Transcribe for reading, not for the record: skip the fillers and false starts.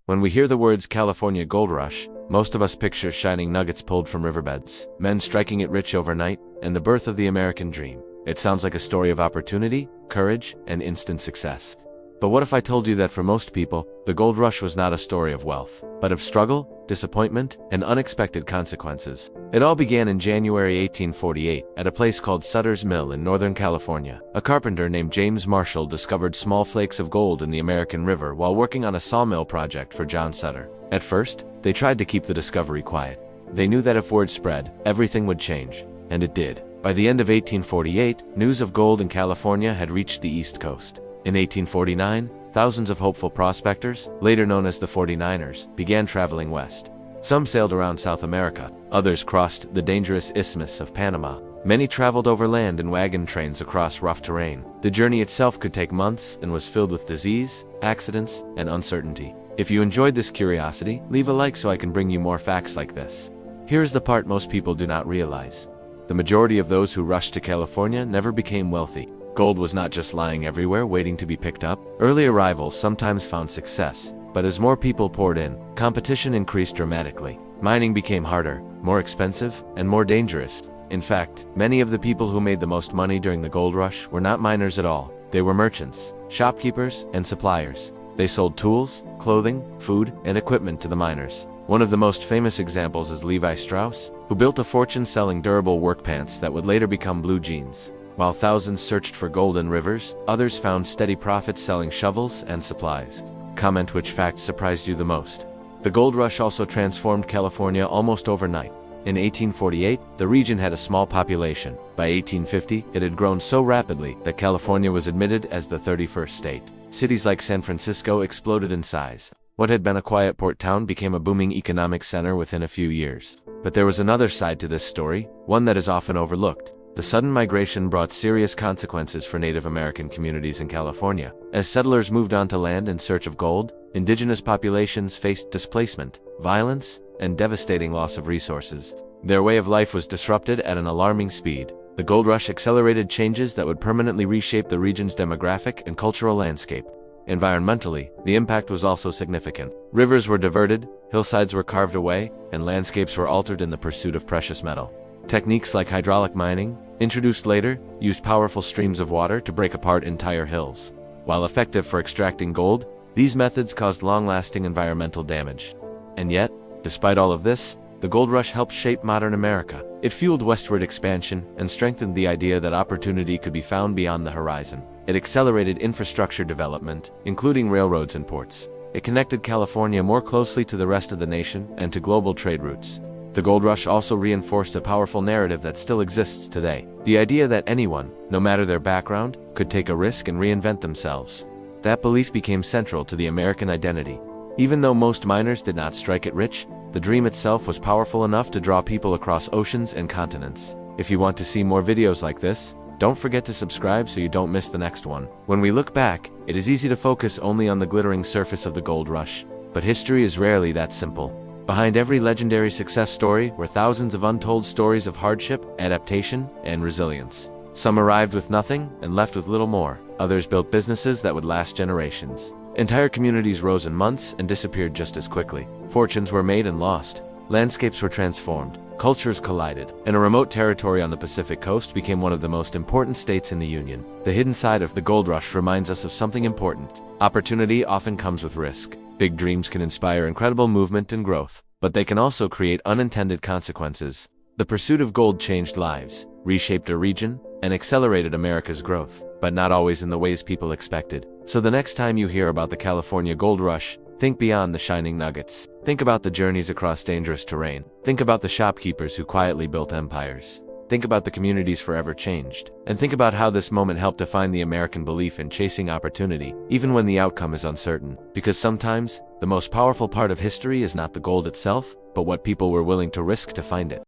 When we hear the words California Gold Rush, most of us picture shining nuggets pulled from riverbeds, men striking it rich overnight, and the birth of the American dream. It sounds like a story of opportunity, courage, and instant success. But what if I told you that for most people, the gold rush was not a story of wealth, but of struggle, disappointment, and unexpected consequences? It all began in January 1848 at a place called Sutter's Mill in Northern California. A carpenter named James Marshall discovered small flakes of gold in the American River while working on a sawmill project for John Sutter. At first, they tried to keep the discovery quiet. They knew that if word spread, everything would change. And it did. By the end of 1848, news of gold in California had reached the East Coast. In 1849, thousands of hopeful prospectors, later known as the 49ers, began traveling west. Some sailed around South America, others crossed the dangerous Isthmus of Panama. Many traveled overland in wagon trains across rough terrain. The journey itself could take months and was filled with disease, accidents, and uncertainty. If you enjoyed this curiosity, leave a like so I can bring you more facts like this. Here's the part most people do not realize. The majority of those who rushed to California never became wealthy. Gold was not just lying everywhere waiting to be picked up. Early arrivals sometimes found success, but as more people poured in, competition increased dramatically. Mining became harder, more expensive, and more dangerous. In fact, many of the people who made the most money during the gold rush were not miners at all. They were merchants, shopkeepers, and suppliers. They sold tools, clothing, food, and equipment to the miners. One of the most famous examples is Levi Strauss, who built a fortune selling durable work pants that would later become blue jeans. While thousands searched for gold in rivers, others found steady profits selling shovels and supplies. Comment which fact surprised you the most. The gold rush also transformed California almost overnight. In 1848, the region had a small population. By 1850, it had grown so rapidly that California was admitted as the 31st state. Cities like San Francisco exploded in size. What had been a quiet port town became a booming economic center within a few years. But there was another side to this story, one that is often overlooked. The sudden migration brought serious consequences for Native American communities in California. As settlers moved onto land in search of gold, indigenous populations faced displacement, violence, and devastating loss of resources. Their way of life was disrupted at an alarming speed. The gold rush accelerated changes that would permanently reshape the region's demographic and cultural landscape. Environmentally, the impact was also significant. Rivers were diverted, hillsides were carved away, and landscapes were altered in the pursuit of precious metal. Techniques like hydraulic mining, introduced later, used powerful streams of water to break apart entire hills. While effective for extracting gold, these methods caused long-lasting environmental damage. And yet, despite all of this, the gold rush helped shape modern America. It fueled westward expansion and strengthened the idea that opportunity could be found beyond the horizon. It accelerated infrastructure development, including railroads and ports. It connected California more closely to the rest of the nation and to global trade routes. The gold rush also reinforced a powerful narrative that still exists today. The idea that anyone, no matter their background, could take a risk and reinvent themselves. That belief became central to the American identity. Even though most miners did not strike it rich, the dream itself was powerful enough to draw people across oceans and continents. If you want to see more videos like this, don't forget to subscribe so you don't miss the next one. When we look back, it is easy to focus only on the glittering surface of the gold rush. But history is rarely that simple. Behind every legendary success story were thousands of untold stories of hardship, adaptation, and resilience. Some arrived with nothing and left with little more. Others built businesses that would last generations. Entire communities rose in months and disappeared just as quickly. Fortunes were made and lost. Landscapes were transformed. Cultures collided. And a remote territory on the Pacific coast became one of the most important states in the Union. The hidden side of the gold rush reminds us of something important. Opportunity often comes with risk. Big dreams can inspire incredible movement and growth, but they can also create unintended consequences. The pursuit of gold changed lives, reshaped a region, and accelerated America's growth, but not always in the ways people expected. So the next time you hear about the California gold rush, think beyond the shining nuggets. Think about the journeys across dangerous terrain. Think about the shopkeepers who quietly built empires. Think about the communities forever changed. And think about how this moment helped define the American belief in chasing opportunity, even when the outcome is uncertain. Because sometimes, the most powerful part of history is not the gold itself, but what people were willing to risk to find it.